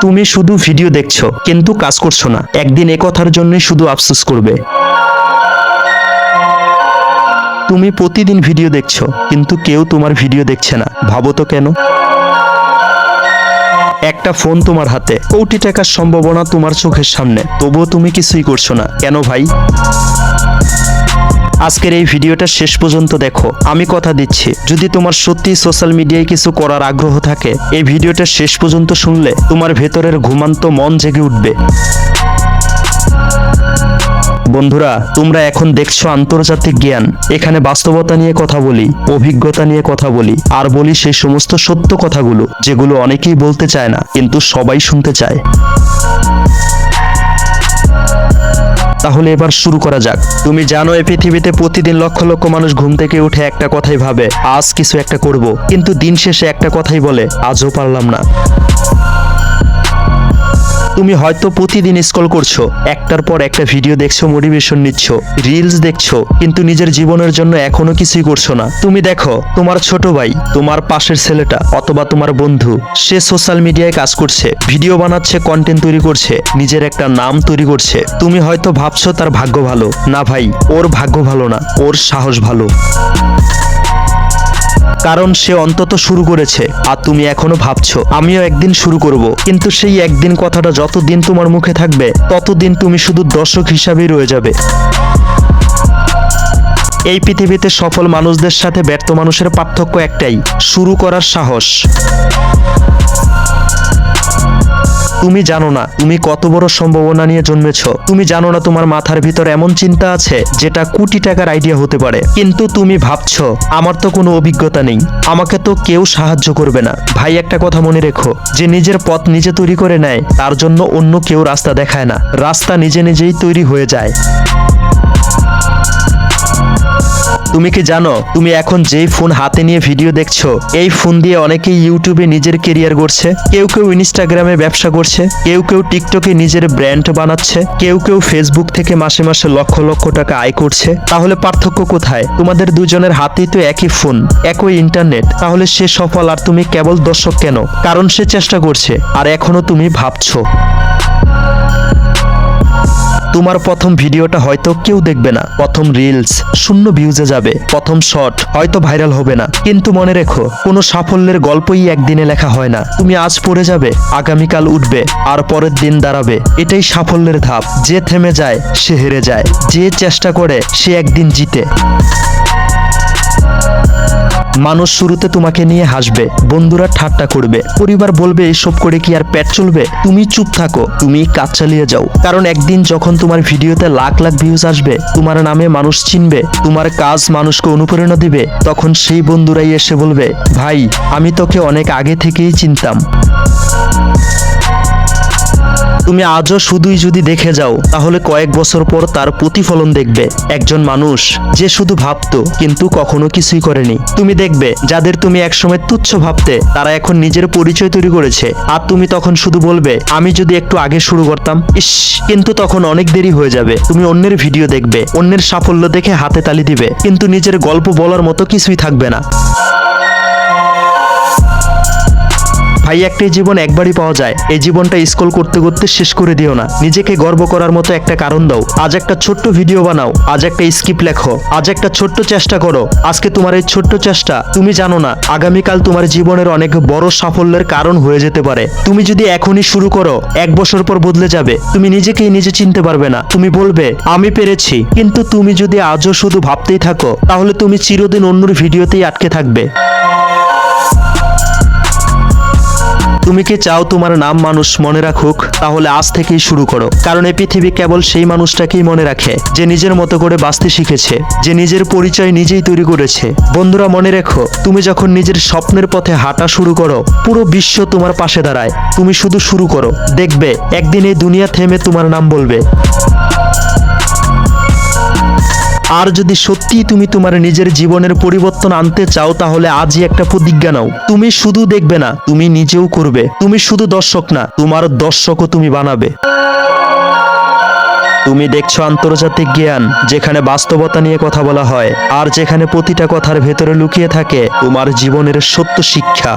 তুমি শুধু ভিডিও দেখছো কিন্তু কাজ করছো না, একদিন এ কথার জন্যই শুধু আফসোস করবে। তুমি প্রতিদিন ভিডিও দেখছো কিন্তু কেউ তোমার ভিডিও দেখছে না, ভাবো তো কেন? একটা ফোন তোমার হাতে, কোটি টাকার সম্ভাবনা তোমার চোখের সামনে, তবুও তুমি কিছুই করছো না, কেন ভাই? আজকের এই ভিডিওটা শেষ পর্যন্ত দেখো। আমি কথা দিচ্ছি, যদি তোমার সত্যি সোশ্যাল মিডিয়ায় কিছু করার আগ্রহ থাকে, এই ভিডিওটা শেষ পর্যন্ত শুনলে তোমার ভেতরের ঘুমান্ত মন জেগে উঠবে। বন্ধুরা, তোমরা এখন দেখছো আন্তর্জাতিক জ্ঞান। এখানে বাস্তবতা নিয়ে কথা বলি, অভিজ্ঞতা নিয়ে কথা বলি, আর বলি সেই সমস্ত সত্য কথাগুলো যেগুলো অনেকেই বলতে চায় না কিন্তু সবাই শুনতে চায়। তাহলে এবার শুরু করা যাক। তুমি জানো এই পৃথিবীতে প্রতিদিন লক্ষ লক্ষ মানুষ ঘুম থেকে উঠে একটা কথাই ভাবে, আজ কিছু একটা করব, কিন্তু দিন শেষে একটা কথাই বলে, আজও পারলাম না। তুমি হয়তো প্রতিদিন স্ক্রল করছো, একটার পর একটা ভিডিও দেখছো, মোটিভেশন নিচ্ছ, রিলস দেখছো, কিন্তু নিজের জীবনের জন্য এখনো কিছুই করছো না। তুমি দেখো তোমার ছোট ভাই, তোমার পাশের ছেলেটা অথবা তোমার বন্ধু, সে সোশ্যাল মিডিয়ায় কাজ করছে, ভিডিও বানাচ্ছে, কন্টেন্ট তৈরি করছে, নিজের একটা নাম তৈরি করছে। তুমি হয়তো ভাবছো তার ভাগ্য ভালো। না ভাই, ওর ভাগ্য ভালো না, ওর সাহস ভালো। কারণ সে অন্তত শুরু করেছে, আর তুমি এখনো ভাবছো আমিও একদিন শুরু করব। কিন্তু সেই একদিন কথাটা যতদিন তোমার মুখে থাকবে, ততদিন তুমি শুধু দর্শক হিসাবেই রয়ে যাবে। এই পৃথিবীতে সফল মানুষদের সাথে ব্যর্থ মানুষের পার্থক্য একটাই, শুরু করার সাহস। তুমি জানো না তুমি কত বড় সম্ভাবনা নিয়ে জন্মেছো। তুমি জানো না তোমার মাথার ভিতর এমন চিন্তা আছে যেটা কোটি টাকার আইডিয়া হতে পারে। কিন্তু তুমি ভাবছো আমার তো কোনো অভিজ্ঞতা নেই, আমাকে তো কেউ সাহায্য করবে না। ভাই, একটা কথা মনে রেখো, যে নিজের পথ নিজে তৈরি করে নেয় তার জন্য অন্য কেউ রাস্তা দেখায় না, রাস্তা নিজে নিজেই তৈরি হয়ে যায়। তুমি কি জানো তুমি এখন যেই ফোন হাতে নিয়ে ভিডিও দেখছো, এই ফোন দিয়ে অনেকেই ইউটিউবে নিজের কেরিয়ার গড়ছে, কেউ কেউ ইনস্টাগ্রামে ব্যবসা করছে, কেউ কেউ টিকটকে নিজের ব্র্যান্ড বানাচ্ছে, কেউ কেউ ফেসবুক থেকে মাসে মাসে লক্ষ লক্ষ টাকা আয় করছে। তাহলে পার্থক্য কোথায়? তোমাদের দুজনের হাতেই তো একই ফোন, একই ইন্টারনেট। তাহলে সে সফল আর তুমি কেবল দর্শক কেন? কারণ সে চেষ্টা করছে আর এখনো তুমি ভাবছো। তোমার প্রথম ভিডিওটা হয়তো কেউ দেখবে না, প্রথম রিলস শূন্য ভিউজে যাবে, প্রথম শর্ট হয়তো ভাইরাল হবে না। কিন্তু মনে রেখো, কোনো সাফল্যের গল্পই একদিনে লেখা হয় না। তুমি আজ পড়ে যাবে, আগামীকাল উঠবে, আর পরের দিন দাঁড়াবে। এটাই সাফল্যের ধাপ। যে থেমে যায় সে হেরে যায়, যে চেষ্টা করে সে একদিন জিতে। মানুষ শুরুতে তোমাকে নিয়ে হাসবে, বন্ধুরা ঠাট্টা করবে, পরিবার বলবে এসব করে কি আর পেট চলবে? তুমি চুপ থাকো, তুমি কাজ চালিয়ে যাও। কারণ একদিন যখন তোমার ভিডিওতে লাখ লাখ ভিউজ আসবে, তোমার নামে মানুষ চিনবে, তোমার কাজ মানুষকে অনুপ্রেরণা দিবে, তখন সেই বন্ধুরাই এসে বলবে, ভাই আমি তোকে অনেক আগে থেকেই চিনতাম। তুমি আজও শুধুই যদি দেখে যাও, তাহলে কয়েক বছর পর তার প্রতিফলন দেখবে। একজন মানুষ যে শুধু ভাবতো কিন্তু কখনো কিছুই করেনি। তুমি দেখবে যাদের তুমি একসময় তুচ্ছ ভাবতে, তারা এখন নিজের পরিচয় তৈরি করেছে, আর তুমি তখন শুধু বলবে আমি যদি একটু আগে শুরু করতাম, ইস। কিন্তু তখন অনেক দেরি হয়ে যাবে। তুমি অন্যের ভিডিও দেখবে, অন্যের সাফল্য দেখে হাতে তালি দিবে, কিন্তু নিজের গল্প বলার মতো কিছুই থাকবে না। ভাই, একটাই জীবন একবারই পাওয়া যায়। এই জীবনটা স্ক্রল করতে করতে শেষ করে দিও না। নিজেকে গর্ব করার মতো একটা কারণ দাও। আজ একটা ছোট্ট ভিডিও বানাও, আজ একটা স্ক্রিপ্ট লেখো, আজ একটা ছোট্ট চেষ্টা করো। আজকে তোমার এই ছোট্ট চেষ্টা, তুমি জানো না আগামীকাল তোমার জীবনের অনেক বড় সাফল্যের কারণ হয়ে যেতে পারে। তুমি যদি এখনই শুরু করো, এক বছর পর বদলে যাবে। তুমি নিজেকেই নিজে চিনতে পারবে না। তুমি বলবে আমি পেরেছি। কিন্তু তুমি যদি আজও শুধু ভাবতেই থাকো, তাহলে তুমি চিরদিন অন্যর ভিডিওতেই আটকে থাকবে। তুমি কি চাও তোমার নাম মানুষ মনে রাখুক? তাহলে আজ থেকেই শুরু করো। কারণ এই পৃথিবী কেবল সেই মানুষটাকেই মনে রাখে যে নিজের মতো করে বাঁচতে শিখেছে, যে নিজের পরিচয় নিজেই তৈরি করেছে। বন্ধুরা, মনে রেখো, তুমি যখন নিজের স্বপ্নের পথে হাঁটা শুরু করো, পুরো বিশ্ব তোমার পাশে দাঁড়ায়। তুমি শুধু শুরু করো, দেখবে একদিন এই দুনিয়া থেমে তোমার নাম বলবে। আর যদি সত্যি তুমি তোমার নিজের জীবনের পরিবর্তন আনতে চাও, তাহলে আজই একটা প্রতিজ্ঞা নাও। তুমি শুধু দেখবে না, তুমি নিজেও করবে। তুমি শুধু দর্শক না, তোমার দর্শকও তুমি বানাবে। তুমি দেখছো আন্তর্জাতিক জ্ঞান, যেখানে বাস্তবতা নিয়ে কথা বলা হয়, আর যেখানে প্রতিটা কথার ভেতরে লুকিয়ে থাকে তোমার জীবনের সত্য শিক্ষা।